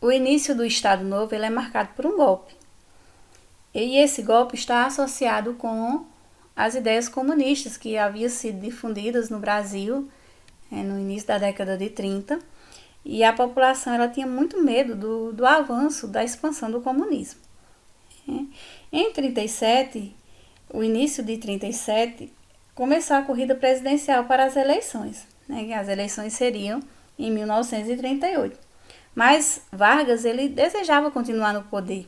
o início do Estado Novo ele é marcado por um golpe. E esse golpe está associado com as ideias comunistas que haviam sido difundidas no Brasil no início da década de 30. E a população ela tinha muito medo do avanço, da expansão do comunismo. Em 37, o início de 37, começou a corrida presidencial para as eleições. As eleições seriam em 1938. Mas Vargas ele desejava continuar no poder.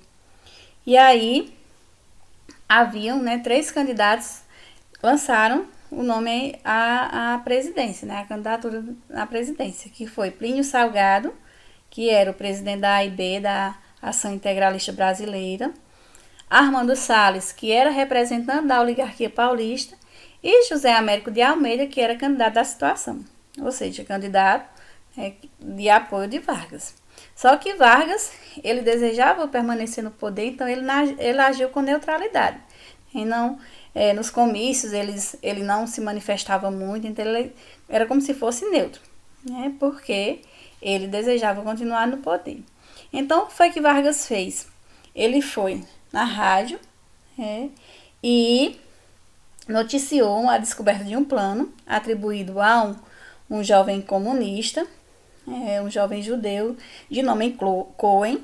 E aí haviam 3 candidatos lançaram o nome à presidência, a candidatura à presidência, que foi Plínio Salgado, que era o presidente da AIB, da Ação Integralista Brasileira, Armando Salles, que era representante da oligarquia paulista, e José Américo de Almeida, que era candidato à situação, ou seja, candidato de apoio de Vargas. Só que Vargas, ele desejava permanecer no poder, então ele agiu com neutralidade. E não, nos comícios ele não se manifestava muito, então ele era como se fosse neutro, porque ele desejava continuar no poder. Então, o que foi que Vargas fez? Ele foi na rádio e noticiou a descoberta de um plano atribuído a um jovem comunista, um jovem judeu de nome Cohen,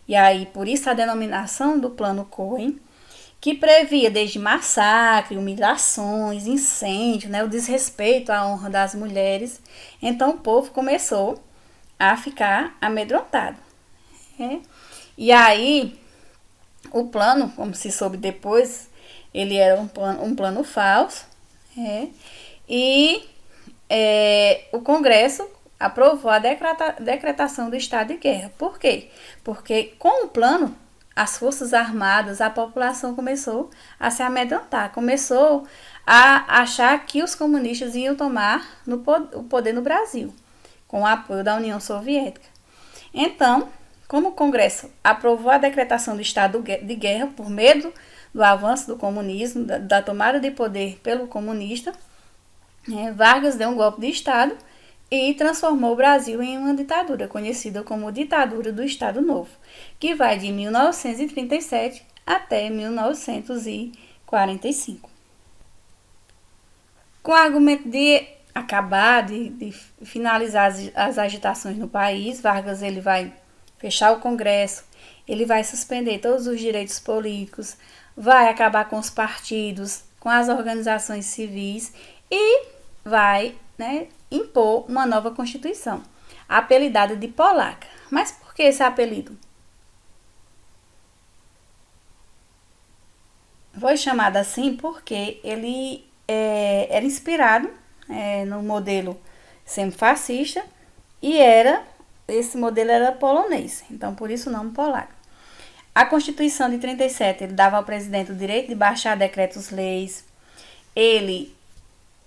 e aí por isso a denominação do plano Cohen, que previa desde massacre, humilhações, incêndio, o desrespeito à honra das mulheres. Então o povo começou a ficar amedrontado. E aí o plano, como se soube depois, ele era um plano falso, e o Congresso aprovou a decretação do estado de guerra. Por quê? Porque com o plano, as forças armadas, a população começou a se amedrontar, começou a achar que os comunistas iam tomar o poder no Brasil, com o apoio da União Soviética. Então, como o Congresso aprovou a decretação do estado de guerra por medo do avanço do comunismo, da tomada de poder pelo comunista, Vargas deu um golpe de Estado e transformou o Brasil em uma ditadura, conhecida como ditadura do Estado Novo, que vai de 1937 até 1945. Com o argumento de acabar, de finalizar as agitações no país, Vargas ele vai fechar o Congresso, ele vai suspender todos os direitos políticos, vai acabar com os partidos, com as organizações civis e vai impor uma nova Constituição, apelidada de Polaca. Mas por que esse apelido? Foi chamado assim porque ele era inspirado no modelo semifascista e esse modelo era polonês, então por isso o nome Polaca. A Constituição de 37 ele dava ao presidente o direito de baixar decretos-leis. Ele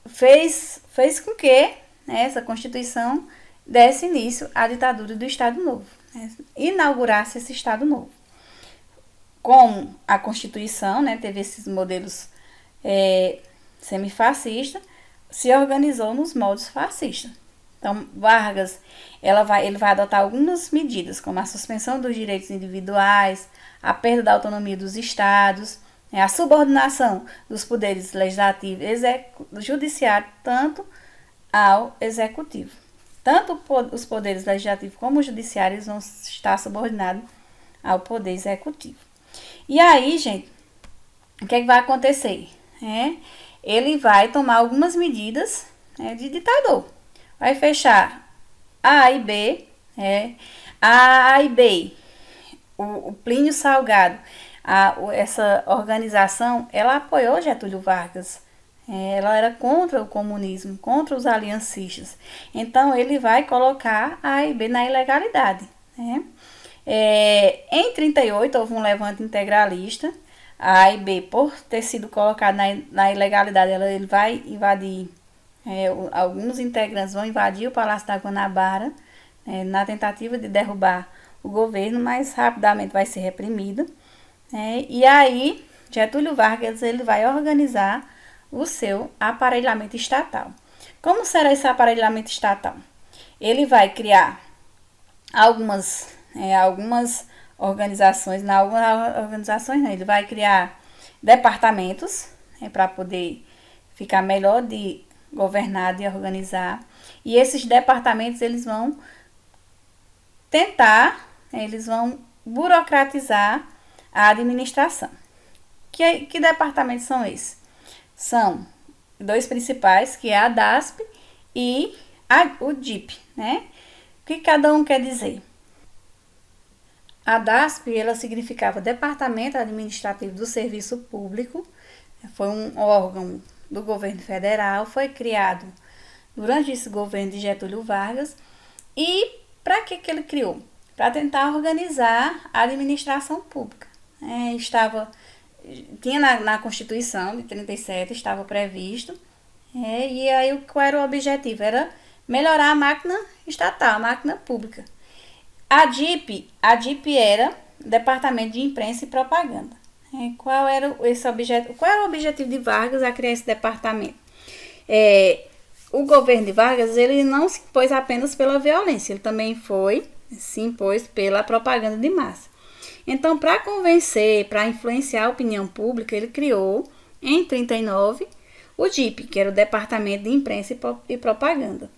fez com que essa Constituição desse início à ditadura do Estado Novo, inaugurasse esse Estado Novo. Como a Constituição teve esses modelos semifascistas, se organizou nos moldes fascistas. Então, Vargas ele vai adotar algumas medidas, como a suspensão dos direitos individuais, a perda da autonomia dos estados, a subordinação dos poderes legislativo e judiciário tanto ao executivo. Tanto os poderes legislativos como os judiciários vão estar subordinados ao poder executivo. E aí, gente, o que vai acontecer? Ele vai tomar algumas medidas de ditador. Vai fechar a AIB, a AIB, o Plínio Salgado, essa organização, ela apoiou Getúlio Vargas. Ela era contra o comunismo, contra os aliancistas. Então, ele vai colocar a AIB na ilegalidade. Em 38, houve um levante integralista. A AIB, por ter sido colocada na ilegalidade, ele vai invadir, alguns integrantes vão invadir o Palácio da Guanabara, na tentativa de derrubar o governo, mas rapidamente vai ser reprimido. E aí, Getúlio Vargas ele vai organizar o seu aparelhamento estatal. Como será esse aparelhamento estatal? Ele vai criar algumas algumas organizações, não, ele vai criar departamentos para poder ficar melhor de governado e organizar. E esses departamentos, eles vão eles vão burocratizar a administração. Que departamentos são esses? São dois principais, que é a DASP e o DIP, né? O que cada um quer dizer? A DASP, ela significava Departamento Administrativo do Serviço Público, foi um órgão do governo federal, foi criado durante esse governo de Getúlio Vargas. E para que ele criou? Para tentar organizar a administração pública. Tinha na Constituição de 37, estava previsto, e aí qual era o objetivo? Era melhorar a máquina estatal, a máquina pública. A DIP era Departamento de Imprensa e Propaganda. Qual era esse objetivo? Qual era o objetivo de Vargas a criar esse departamento? O governo de Vargas, ele não se impôs apenas pela violência, ele também se impôs pela propaganda de massa. Então, para convencer, para influenciar a opinião pública, ele criou, em 39, o DIP, que era o Departamento de Imprensa e Propaganda.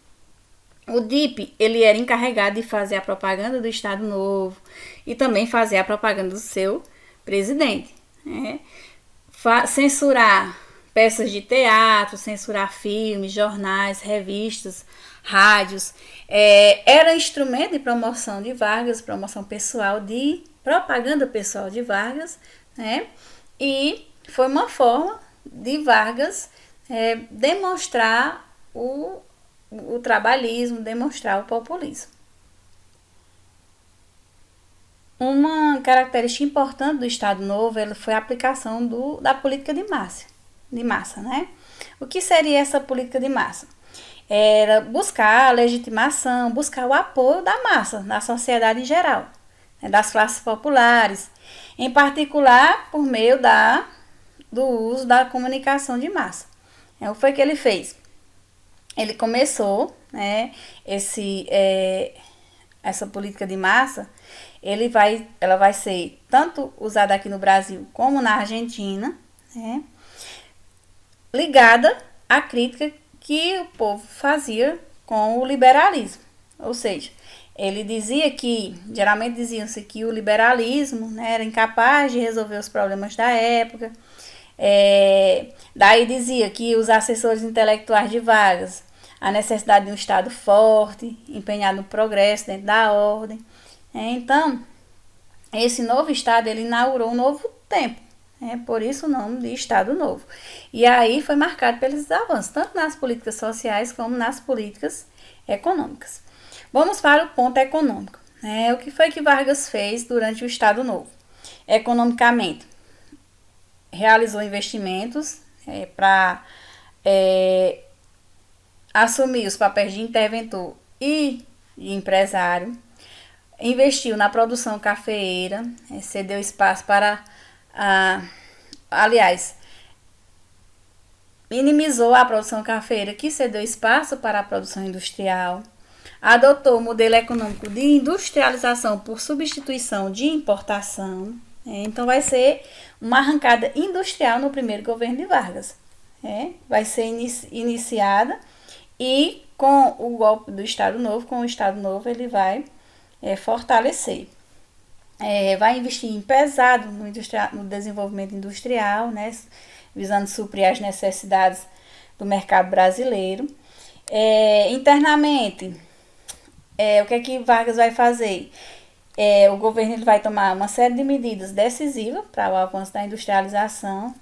O DIP, ele era encarregado de fazer a propaganda do Estado Novo e também fazer a propaganda do seu presidente. Censurar peças de teatro, censurar filmes, jornais, revistas, rádios. Era instrumento de promoção de Vargas, promoção pessoal, de propaganda pessoal de Vargas, né? E foi uma forma de Vargas demonstrar o trabalhismo, demonstrar o populismo. Uma característica importante do Estado Novo foi a aplicação da política de massa, né? O que seria essa política de massa? Era buscar a legitimação, buscar o apoio da massa, da sociedade em geral, né, das classes populares, em particular por meio do uso da comunicação de massa. O que foi que ele fez? Ele começou, né, essa política de massa, ela vai ser tanto usada aqui no Brasil como na Argentina, né, ligada à crítica que o povo fazia com o liberalismo. Ou seja, ele geralmente diziam-se que o liberalismo, né, era incapaz de resolver os problemas da época. Daí dizia que os assessores intelectuais de Vargas, a necessidade de um Estado forte, empenhado no progresso, dentro da ordem. Então, esse novo Estado, ele inaugurou um novo tempo. Por isso o nome de Estado Novo. E aí foi marcado pelos avanços, tanto nas políticas sociais como nas políticas econômicas. Vamos para o ponto econômico. O que foi que Vargas fez durante o Estado Novo? Economicamente, realizou investimentos para assumir os papéis de interventor e de empresário, investiu na produção cafeeira, cedeu espaço para minimizou a produção cafeeira, que cedeu espaço para a produção industrial, adotou o modelo econômico de industrialização por substituição de importação. Então, vai ser uma arrancada industrial no primeiro governo de Vargas. Vai ser iniciada e com o golpe do Estado Novo, ele vai fortalecer. Vai investir pesado no desenvolvimento industrial, né, visando suprir as necessidades do mercado brasileiro. Internamente, o que é que Vargas vai fazer? O governo ele vai tomar uma série de medidas decisivas para o avanço da industrialização,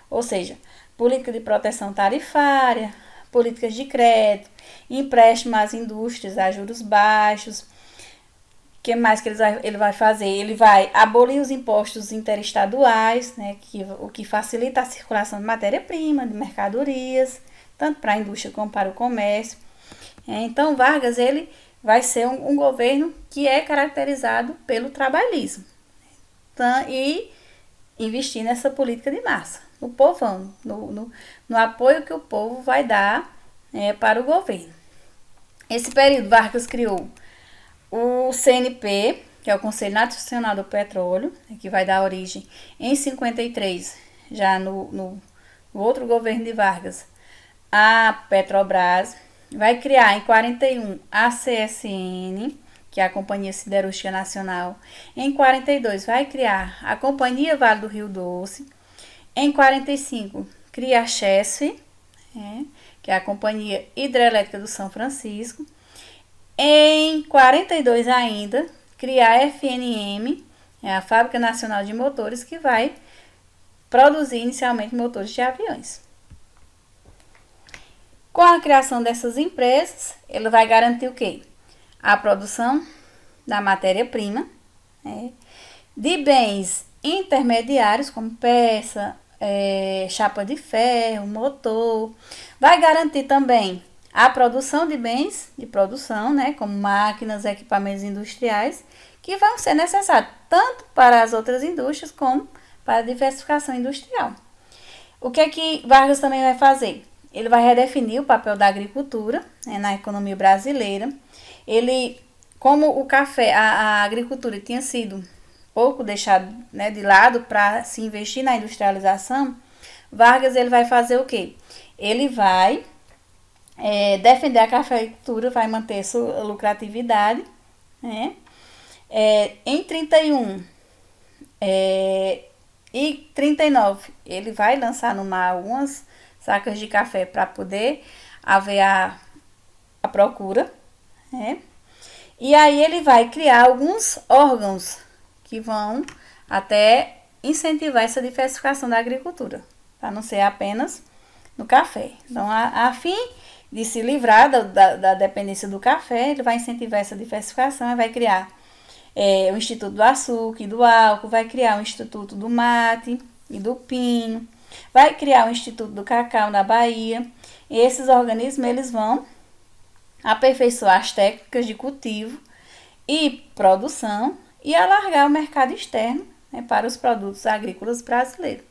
ou seja, política de proteção tarifária, políticas de crédito, empréstimo às indústrias a juros baixos. O que mais que ele vai fazer? Ele vai abolir os impostos interestaduais, né, o que facilita a circulação de matéria-prima, de mercadorias, tanto para a indústria como para o comércio. Então, Vargas ele vai ser um governo que é caracterizado pelo trabalhismo, e investir nessa política de massa, no povão, no apoio que o povo vai dar para o governo. Esse período, Vargas criou o CNP, que é o Conselho Nacional do Petróleo, que vai dar origem em 53, já no outro governo de Vargas, a Petrobras. Vai criar em 41 a CSN, que é a Companhia Siderúrgica Nacional. Em 42 vai criar a Companhia Vale do Rio Doce. Em 45 cria a CHESF, que é a Companhia Hidrelétrica do São Francisco. Em 42 ainda cria a FNM, a Fábrica Nacional de Motores, que vai produzir inicialmente motores de aviões. Com a criação dessas empresas, ele vai garantir o quê? A produção da matéria-prima, de bens intermediários, como peça, chapa de ferro, motor. Vai garantir também a produção de bens de produção, como máquinas, equipamentos industriais, que vão ser necessários tanto para as outras indústrias como para a diversificação industrial. O que Vargas também vai fazer? Ele vai redefinir o papel da agricultura na economia brasileira. Ele, como o café, a agricultura tinha sido pouco deixado de lado para se investir na industrialização, Vargas ele vai fazer o quê? Ele vai defender a cafeicultura, vai manter sua lucratividade. Em 31 e 39, ele vai lançar no mar algumas sacas de café para poder haver a procura. E aí ele vai criar alguns órgãos que vão até incentivar essa diversificação da agricultura, para não ser apenas no café. Então, a fim de se livrar da dependência do café, ele vai incentivar essa diversificação e vai criar o Instituto do Açúcar e do Álcool, vai criar o Instituto do Mate e do Pinho, vai criar o Instituto do Cacau na Bahia. E esses organismos eles vão aperfeiçoar as técnicas de cultivo e produção e alargar o mercado externo para os produtos agrícolas brasileiros.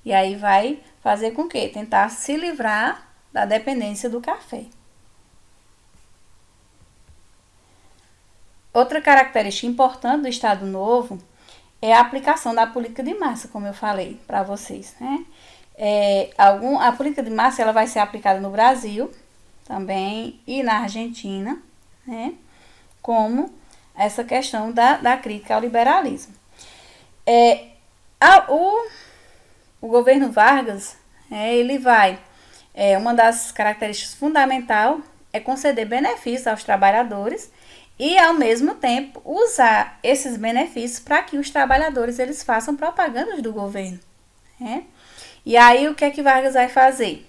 E aí vai fazer com que tentar se livrar da dependência do café. Outra característica importante do Estado Novo é a aplicação da política de massa, como eu falei para vocês. A política de massa ela vai ser aplicada no Brasil também e na Argentina, como essa questão da crítica ao liberalismo. O governo Vargas, ele vai, uma das características fundamentais é conceder benefícios aos trabalhadores e, ao mesmo tempo, usar esses benefícios para que os trabalhadores eles façam propagandas do governo. E aí, o que Vargas vai fazer?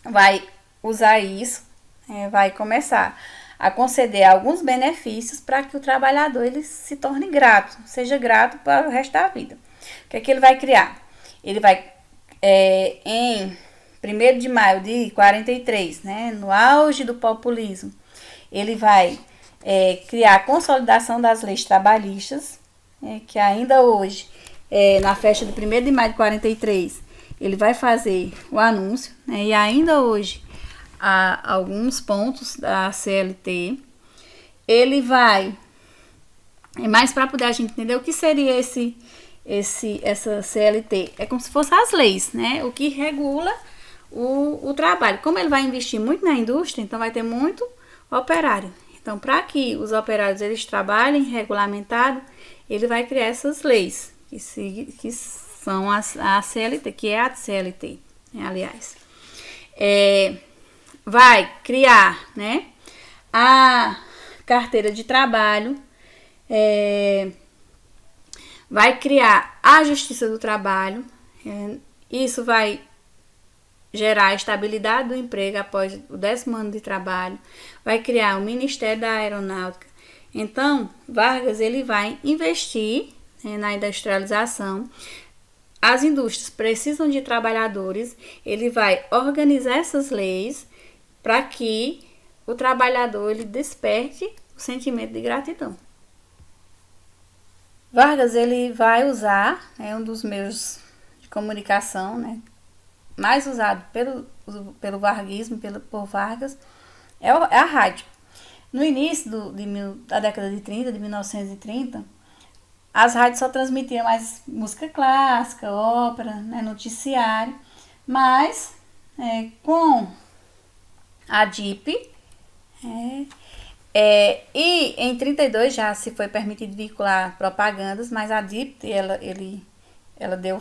Vai usar isso, vai começar a conceder alguns benefícios para que o trabalhador ele se torne grato, seja grato para o resto da vida. O que ele vai criar? Ele vai, em 1º de maio de 43, no auge do populismo, ele vai criar a consolidação das leis trabalhistas, que ainda hoje, na festa do 1º de maio de 43, ele vai fazer o anúncio, e ainda hoje há alguns pontos da CLT. Ele vai, mais para poder a gente entender o que seria essa CLT, é como se fossem as leis, o que regula o trabalho. Como ele vai investir muito na indústria, então vai ter muito operário. Então, para que os operários eles trabalhem regulamentado, ele vai criar essas leis, que são a CLT, que é a CLT, aliás. Vai criar, a carteira de trabalho, vai criar a Justiça do Trabalho. Isso vai gerar a estabilidade do emprego após o 10º ano de trabalho. Vai criar o Ministério da Aeronáutica. Então, Vargas ele vai investir na industrialização. As indústrias precisam de trabalhadores. Ele vai organizar essas leis para que o trabalhador ele desperte o sentimento de gratidão. Vargas ele vai usar um dos meios de comunicação mais usado pelo varguismo, por Vargas, é a rádio. No início da década de 30, de 1930, as rádios só transmitiam mais música clássica, ópera, né, noticiário, mas com a DIP, e em 32 já se foi permitido vincular propagandas, mas a DIP ela deu,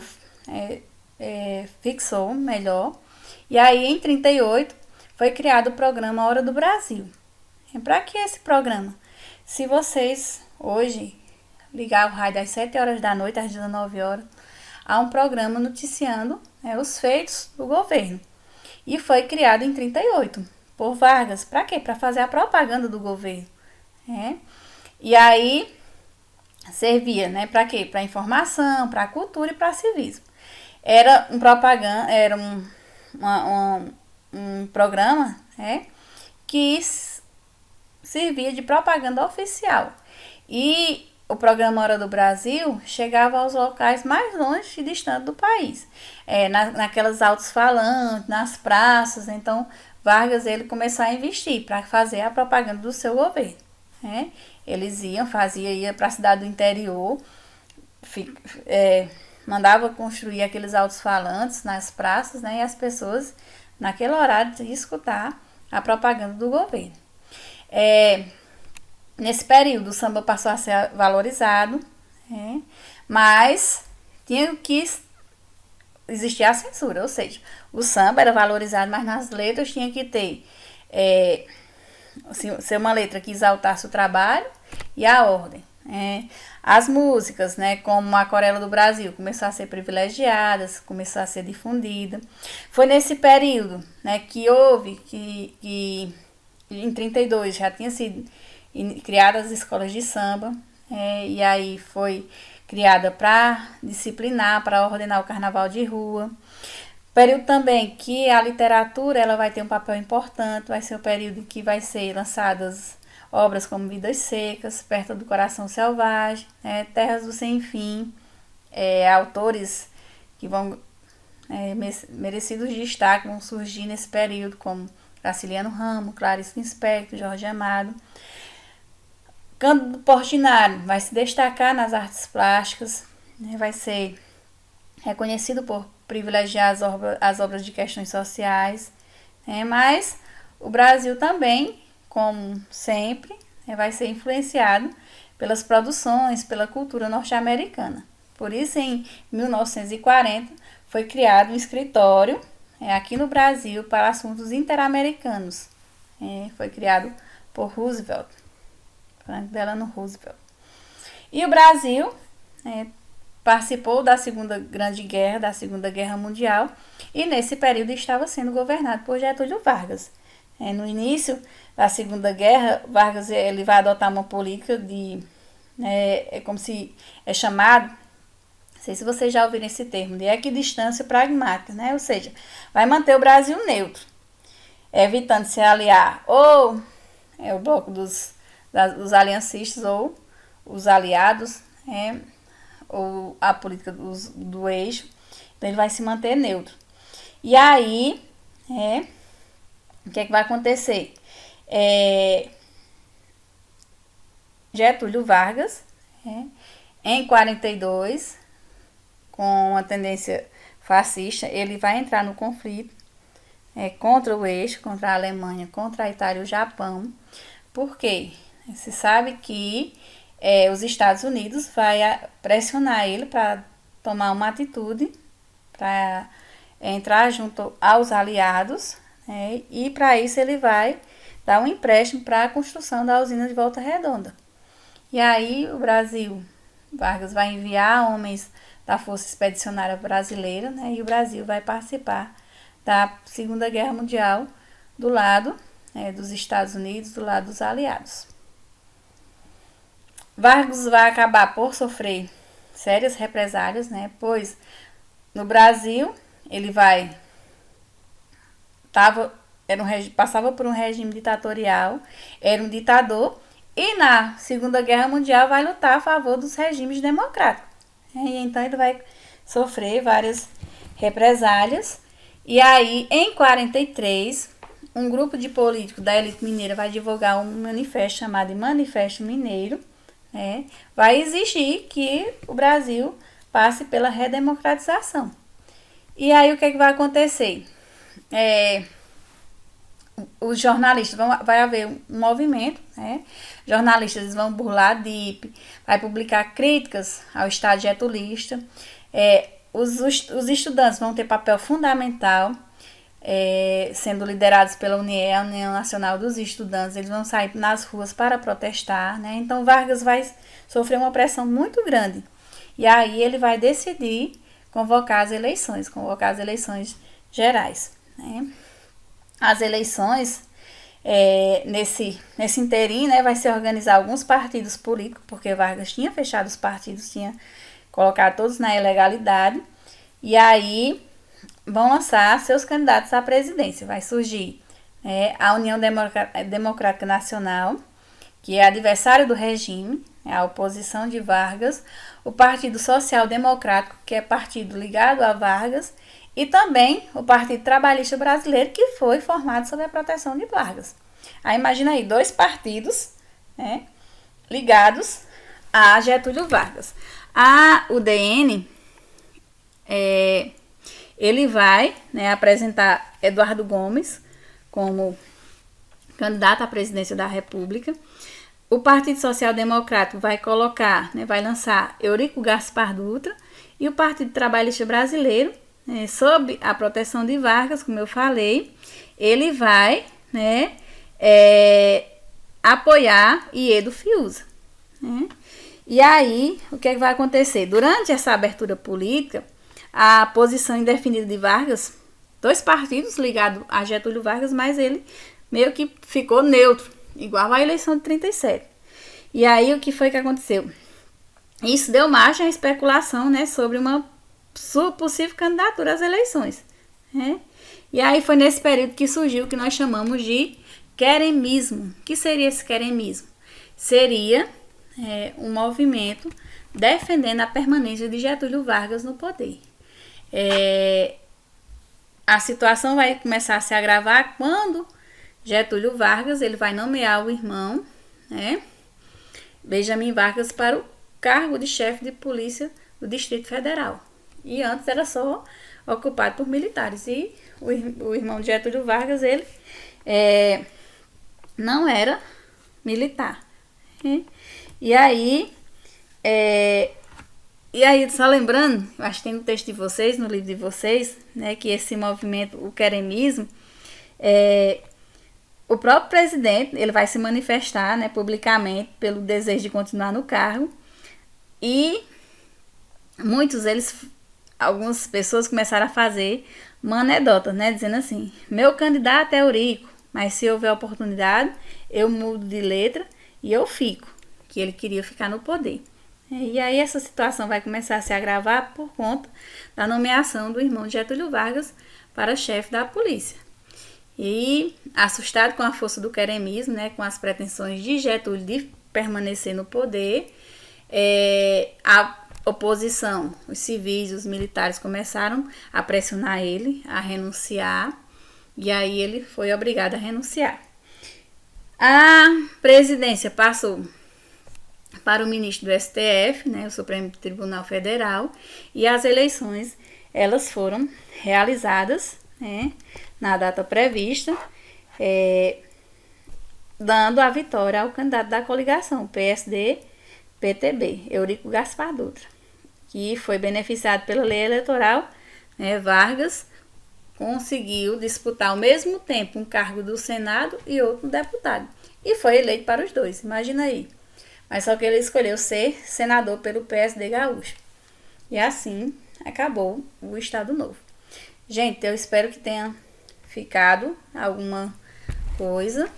fixou melhor. E aí em 38 foi criado o programa Hora do Brasil. E para que esse programa? Se vocês hoje ligar o rádio às 7 horas da noite, às 19 horas, há um programa noticiando os feitos do governo. E foi criado em 38 por Vargas. Para quê? Para fazer a propaganda do governo. E aí servia, para quê? Para informação, para cultura e para civismo. Era um propaganda, era um programa que servia de propaganda oficial. E o programa Hora do Brasil chegava aos locais mais longe e distantes do país, naquelas altos-falantes, nas praças. Então Vargas ele começou a investir para fazer a propaganda do seu governo. Eles ia para a cidade do interior, mandava construir aqueles altos-falantes nas praças, e as pessoas naquele horário de escutar a propaganda do governo. Nesse período o samba passou a ser valorizado, mas tinha que existir a censura, ou seja, o samba era valorizado, mas nas letras tinha que ter ser uma letra que exaltasse o trabalho e a ordem. As músicas, como a Aquarela do Brasil, começou a ser privilegiadas, começou a ser difundida. Foi nesse período que houve que em 32 já tinha sido criadas as escolas de samba, e aí foi criada para disciplinar, para ordenar o carnaval de rua. Período também que a literatura ela vai ter um papel importante, vai ser o período que vai ser lançadas obras como Vidas Secas, Perto do Coração Selvagem, Terras do Sem Fim, autores que vão merecidos de destaque vão surgir nesse período, como Graciliano Ramos, Clarice Lispector, Jorge Amado. Cândido Portinari vai se destacar nas artes plásticas, vai ser reconhecido por privilegiar as obras de questões sociais, mas o Brasil também, como sempre, vai ser influenciado pelas produções, pela cultura norte-americana. Por isso, em 1940, foi criado um escritório aqui no Brasil para assuntos interamericanos. Foi criado por Roosevelt, Franklin Delano Roosevelt. E o Brasil participou da Segunda Grande Guerra, da Segunda Guerra Mundial, e nesse período estava sendo governado por Getúlio Vargas. No início da Segunda Guerra, Vargas ele vai adotar uma política como se é chamado, não sei se vocês já ouviram esse termo, de equidistância pragmática, ou seja, vai manter o Brasil neutro, evitando se aliar ou o bloco dos aliancistas ou os aliados, ou a política do eixo. Então ele vai se manter neutro. E aí, o que é que vai acontecer? Getúlio Vargas, em 42, com a tendência fascista, ele vai entrar no conflito contra o eixo, contra a Alemanha, contra a Itália e o Japão. Por quê? Se sabe que os Estados Unidos vai pressionar ele para tomar uma atitude, para entrar junto aos aliados, e para isso ele vai dar um empréstimo para a construção da usina de Volta Redonda. E aí o Brasil, Vargas vai enviar homens da Força Expedicionária Brasileira, e o Brasil vai participar da Segunda Guerra Mundial do lado dos Estados Unidos, do lado dos aliados. Vargas vai acabar por sofrer sérias represálias, pois no Brasil ele passava por um regime ditatorial, era um ditador, e na Segunda Guerra Mundial vai lutar a favor dos regimes democráticos. E então ele vai sofrer várias represálias. E aí, em 43, um grupo de políticos da elite mineira vai divulgar um manifesto chamado de Manifesto Mineiro, né? Vai exigir que o Brasil passe pela redemocratização. E aí o que vai acontecer? Os jornalistas, vai haver um movimento, né? Jornalistas vão burlar a DIP, vai publicar críticas ao Estado getulista, os estudantes vão ter papel fundamental, sendo liderados pela UNIE, a União Nacional dos Estudantes. Eles vão sair nas ruas para protestar, né? Então Vargas vai sofrer uma pressão muito grande, e aí ele vai decidir convocar as eleições gerais, né? As eleições, nesse interim, né, vai se organizar alguns partidos políticos, porque Vargas tinha fechado os partidos, tinha colocado todos na ilegalidade, e aí vão lançar seus candidatos à presidência. Vai surgir a União Democrática Nacional, que é adversário do regime, a oposição de Vargas, o Partido Social Democrático, que é partido ligado a Vargas, e também o Partido Trabalhista Brasileiro, que foi formado sob a proteção de Vargas. Aí imagina aí, 2 partidos, né, ligados a Getúlio Vargas. A UDN, ele vai, né, apresentar Eduardo Gomes como candidato à presidência da República. O Partido Social Democrático vai colocar, né, vai lançar Eurico Gaspar Dutra, e o Partido Trabalhista Brasileiro, sob a proteção de Vargas, como eu falei, ele vai, né, apoiar Iedo Fiuza, né? E aí, o que vai acontecer? Durante essa abertura política, a posição indefinida de Vargas, 2 partidos ligados a Getúlio Vargas, mas ele meio que ficou neutro, igual à eleição de 37. E aí, o que foi que aconteceu? Isso deu margem à especulação, né, sobre uma possível candidatura às eleições, né? E aí foi nesse período que surgiu o que nós chamamos de queremismo. O que seria esse queremismo? Seria um movimento defendendo a permanência de Getúlio Vargas no poder. A situação vai começar a se agravar quando Getúlio Vargas ele vai nomear o irmão, né, Benjamin Vargas, para o cargo de chefe de polícia do Distrito Federal. E antes era só ocupado por militares. E o irmão de Getúlio Vargas, ele não era militar. E aí, só lembrando, eu acho que tem no texto de vocês, no livro de vocês, né, que esse movimento, o queremismo, o próprio presidente, ele vai se manifestar, né, publicamente pelo desejo de continuar no cargo. E algumas pessoas começaram a fazer uma anedota, né, dizendo assim: meu candidato é Eurico, mas se houver oportunidade, eu mudo de letra e eu fico, que ele queria ficar no poder. E aí essa situação vai começar a se agravar por conta da nomeação do irmão de Getúlio Vargas para chefe da polícia. E assustado com a força do queremismo, né, com as pretensões de Getúlio de permanecer no poder, a oposição, os civis, os militares começaram a pressionar ele a renunciar, e aí ele foi obrigado a renunciar. A presidência passou para o ministro do STF, né, o Supremo Tribunal Federal, e as eleições elas foram realizadas, né, na data prevista, dando a vitória ao candidato da coligação, PSD-PTB, Eurico Gaspar Dutra, que foi beneficiado pela lei eleitoral, né. Vargas conseguiu disputar ao mesmo tempo um cargo do Senado e outro deputado, e foi eleito para os 2, imagina aí. Mas só que ele escolheu ser senador pelo PSD gaúcho. E assim acabou o Estado Novo. Gente, eu espero que tenha ficado alguma coisa.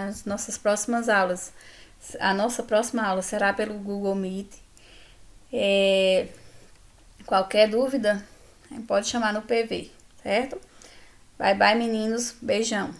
As nossas próximas aulas, a nossa próxima aula será pelo Google Meet. Qualquer dúvida, pode chamar no PV, certo? Bye, bye, meninos. Beijão.